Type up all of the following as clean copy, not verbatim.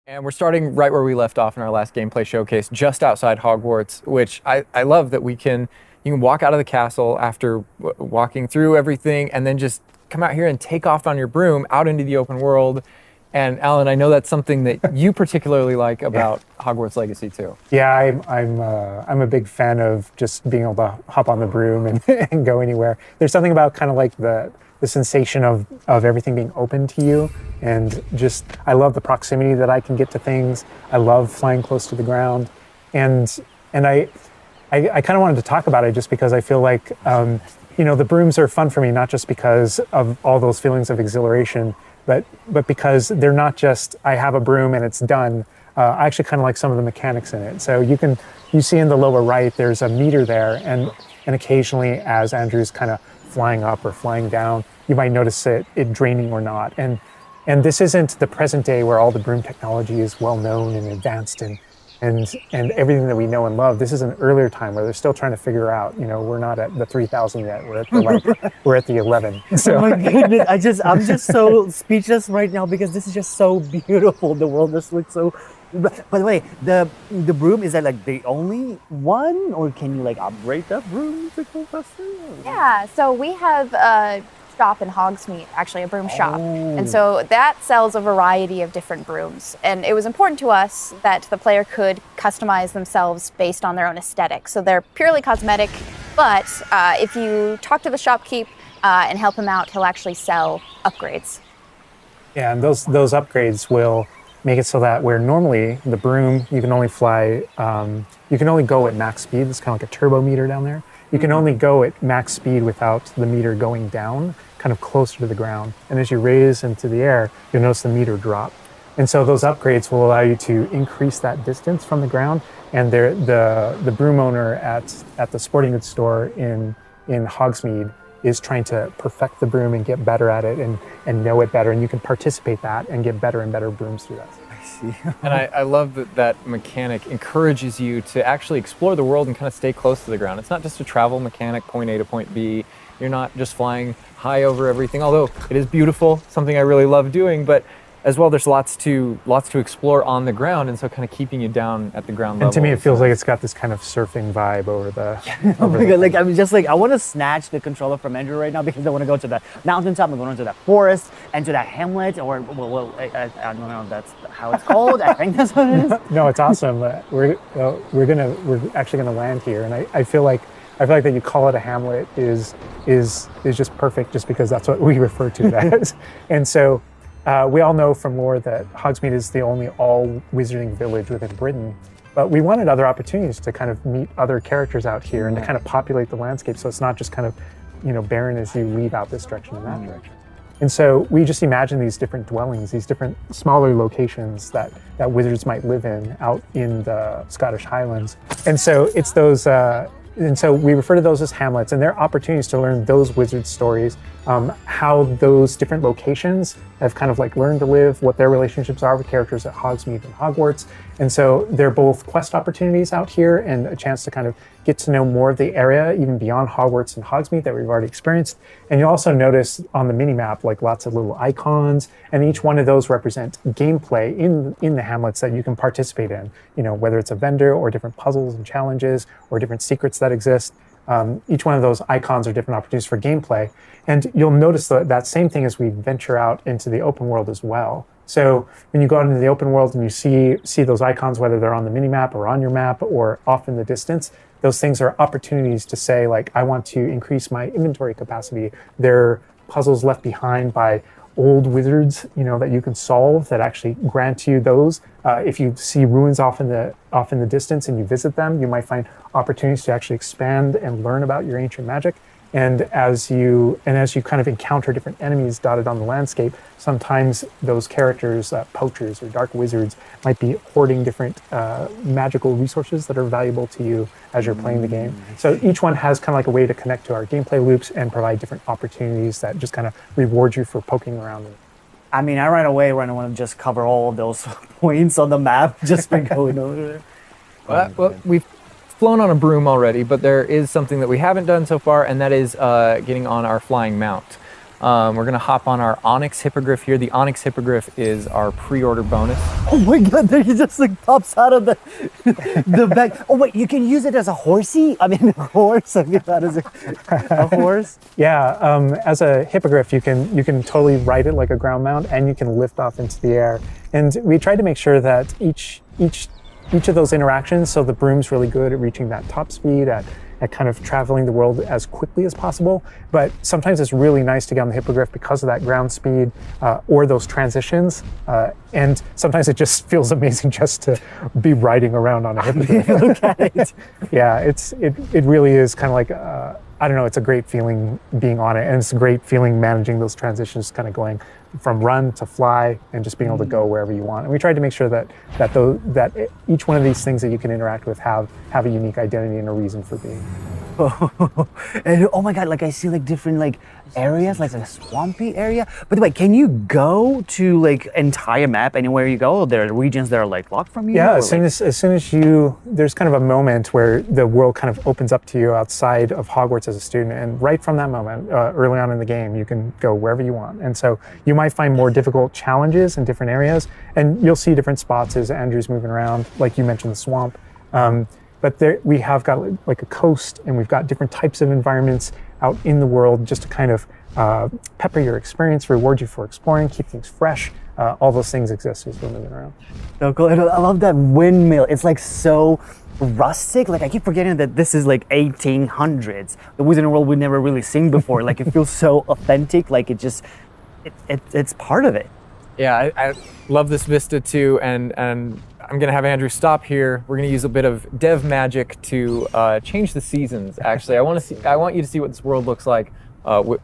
And we're starting right where we left off in our last gameplay showcase, just outside Hogwarts, which I love that you can walk out of the castle after walking through everything and then just come out here and take off on your broom out into the open world. And Alan, I know that's something that you particularly like about Hogwarts Legacy too. Yeah, I'm a big fan of just being able to hop on the broom and, and go anywhere. There's something about kind of like the sensation of everything being open to you, and just I love the proximity that I can get to things. I love flying close to the ground, and I kind of wanted to talk about it just because I feel like the brooms are fun for me, not just because of all those feelings of exhilaration, but because they're not just I have a broom and it's done. I actually kind of like some of the mechanics in it. So you see in the lower right there's a meter there, and occasionally as Andrew's kind of flying up or flying down, you might notice it draining or not. And this isn't the present day where all the broom technology is well known and advanced and everything that we know and love. This is an earlier time where they're still trying to figure out, we're not at the 3000 yet, we're at the 11. So. Oh my goodness, I'm just so speechless right now because this is just so beautiful. The world just looks so. By the way, the broom, is that like the only one, or can you like upgrade that broom to go faster? Yeah, so we have a shop in Hogsmeade, actually a broom shop. And so that sells a variety of different brooms. And it was important to us that the player could customize themselves based on their own aesthetic. So they're purely cosmetic, but if you talk to the shopkeep and help him out, he'll actually sell upgrades. Yeah, and those upgrades will make it so that where normally the broom, you can only fly, you can only go at max speed. It's kind of like a turbo meter down there. You can only go at max speed without the meter going down, kind of closer to the ground. And as you raise into the air, you'll notice the meter drop. And so those upgrades will allow you to increase that distance from the ground. And the broom owner at the sporting goods store in Hogsmeade is trying to perfect the broom and get better at it and know it better. And you can participate that and get better and better brooms through that. I see. And I love that mechanic encourages you to actually explore the world and kind of stay close to the ground. It's not just a travel mechanic, point A to point B. You're not just flying high over everything, although it is beautiful, something I really love doing, but as well, there's lots to explore on the ground, and so kind of keeping you down at the ground level. And to me, it feels like it's got this kind of surfing vibe over the. Oh my god! Like I'm just like I want to snatch the controller from Andrew right now because I want to go to the mountaintop, I'm going to that forest, and to that hamlet, or well I don't know if that's how it's called. I think that's what it is. No, it's awesome. We're actually gonna land here, and I feel like that you call it a hamlet is just perfect, just because that's what we refer to it as, and so. We all know from lore that Hogsmeade is the only all-wizarding village within Britain, but we wanted other opportunities to kind of meet other characters out here and to kind of populate the landscape, so it's not just kind of, barren as you leave out this direction and that direction. And so we just imagine these different dwellings, these different smaller locations that wizards might live in out in the Scottish Highlands. And so it's those, and so we refer to those as hamlets, and they're opportunities to learn those wizard stories, how those different locations have kind of like learned to live, what their relationships are with characters at Hogsmeade and Hogwarts. And so they're both quest opportunities out here and a chance to kind of get to know more of the area, even beyond Hogwarts and Hogsmeade that we've already experienced. And you'll also notice on the mini-map, like lots of little icons, and each one of those represent gameplay in the hamlets that you can participate in, whether it's a vendor or different puzzles and challenges or different secrets that exist. Each one of those icons are different opportunities for gameplay. And you'll notice that same thing as we venture out into the open world as well. So when you go out into the open world and you see those icons, whether they're on the mini-map or on your map or off in the distance, those things are opportunities to say, like, I want to increase my inventory capacity. They're puzzles left behind by old wizards, that you can solve that actually grant you those. If you see ruins off in the distance and you visit them, you might find opportunities to actually expand and learn about your ancient magic. And as you kind of encounter different enemies dotted on the landscape, sometimes those characters, poachers or dark wizards, might be hoarding different magical resources that are valuable to you as you're playing the game. So each one has kind of like a way to connect to our gameplay loops and provide different opportunities that just kind of reward you for poking around them. I mean, I right away want to just cover all of those points on the map just by going over there. Well, we've flown on a broom already, but there is something that we haven't done so far, and that is getting on our flying mount. We're gonna hop on our Onyx Hippogriff here. The Onyx Hippogriff is our pre-order bonus. Oh my god, there he just like pops out of the the bag. Oh wait, you can use it as a horsey? I mean a horse. I mean that is a horse. Yeah, as a hippogriff, you can totally ride it like a ground mount, and you can lift off into the air. And we tried to make sure that each of those interactions, so the broom's really good at reaching that top speed, at kind of traveling the world as quickly as possible. But sometimes it's really nice to get on the hippogriff because of that ground speed or those transitions. And sometimes it just feels amazing just to be riding around on a hippogriff. Look at it. Yeah, it really is kind of like, I don't know, it's a great feeling being on it. And it's a great feeling managing those transitions, kind of going from run to fly and just being able to go wherever you want. And we tried to make sure that each one of these things that you can interact with have a unique identity and a reason for being. And oh my god, like I see like different like areas, like a swampy area. By the way, can you go to like entire map anywhere you go? There are regions that are like locked from you? Yeah, or, as soon as you, there's kind of a moment where the world kind of opens up to you outside of Hogwarts as a student, and right from that moment, early on in the game, you can go wherever you want. And so you might find more difficult challenges in different areas, and you'll see different spots as Andrew's moving around, like you mentioned the swamp. But there, we have got like a coast, and we've got different types of environments out in the world just to kind of pepper your experience, reward you for exploring, keep things fresh. All those things exist as we're moving around. So cool. And I love that windmill. It's like so rustic. Like I keep forgetting that this is like 1800s. The Wizarding World we've never really seen before. Like it feels so authentic. Like it's part of it. Yeah, I love this vista too, and I'm gonna have Andrew stop here. We're gonna use a bit of dev magic to change the seasons. Actually, I want you to see what this world looks like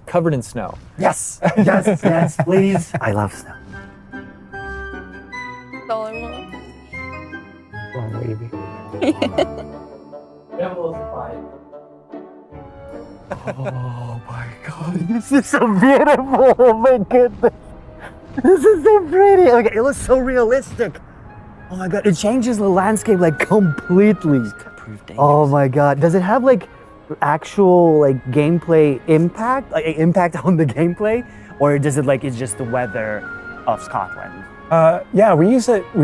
covered in snow. Yes, yes, yes, please. I love snow. That's all I want. Oh, baby. Oh my god, this is so beautiful. Oh my goodness. This is so pretty. Okay, it looks so realistic. Oh my god, it changes the landscape like completely. Oh my god, does it have like actual like gameplay impact, like impact on the gameplay, or does it like it's just the weather of Scotland? Yeah, we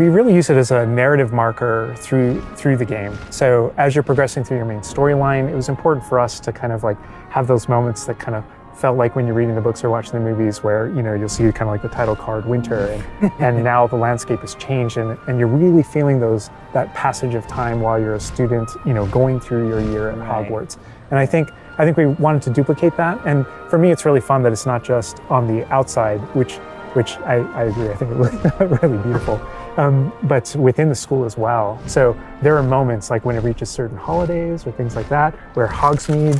really use it as a narrative marker through the game. So as you're progressing through your main storyline, it was important for us to kind of like have those moments that kind of felt like when you're reading the books or watching the movies where, you know, you'll see kind of like the title card winter and now the landscape has changed and you're really feeling that passage of time while you're a student, you know, going through your year at Hogwarts. And I think we wanted to duplicate that. And for me, it's really fun that it's not just on the outside, which I agree, I think it looks really beautiful, but within the school as well. So there are moments like when it reaches certain holidays or things like that, where Hogsmeade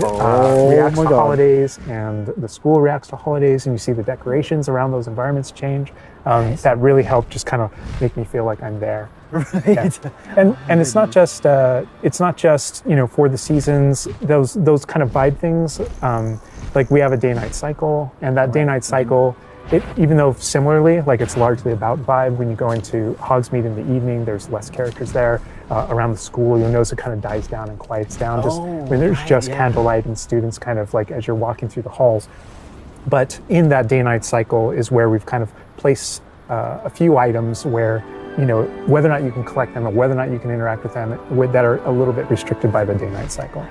reacts to holidays and the school reacts to holidays, and you see the decorations around those environments change. That really helped just kind of make me feel like I'm there. Right. Yeah. And it's not just you know, for the seasons, those kind of vibe things. Like we have a day-night cycle, and that day-night cycle, even though similarly, like it's largely about vibe, when you go into Hogsmeade in the evening, there's less characters there. Around the school, you'll notice it kind of dies down and quiets down just when there's candlelight and students kind of like as you're walking through the halls. But in that day-night cycle is where we've kind of placed a few items where, you know, whether or not you can collect them or whether or not you can interact with them that are a little bit restricted by the day-night cycle.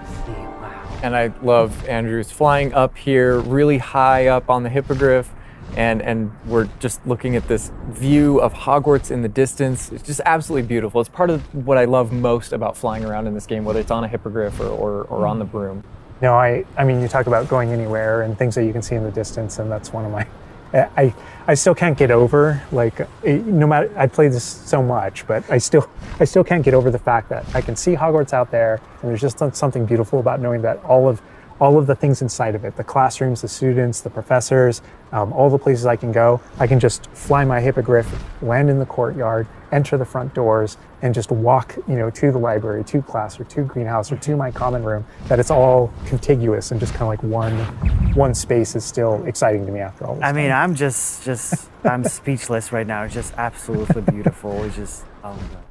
And I love Andrew's flying up here, really high up on the hippogriff. And we're just looking at this view of Hogwarts in the distance. It's just absolutely beautiful. It's part of what I love most about flying around in this game, whether it's on a hippogriff or on the broom. No, I mean, you talk about going anywhere and things that you can see in the distance, and that's one of my, I still can't get over, like, no matter, I play this so much, but I still can't get over the fact that I can see Hogwarts out there, and there's just something beautiful about knowing that all of the things inside of it, the classrooms, the students, the professors, all the places I can go, I can just fly my hippogriff, land in the courtyard, enter the front doors, and just walk, you know, to the library, to class, or to greenhouse, or to my common room, that it's all contiguous and just kind of like one space is still exciting to me after all this time. mean, I'm just I'm speechless right now. It's just absolutely beautiful. It's just, oh my God.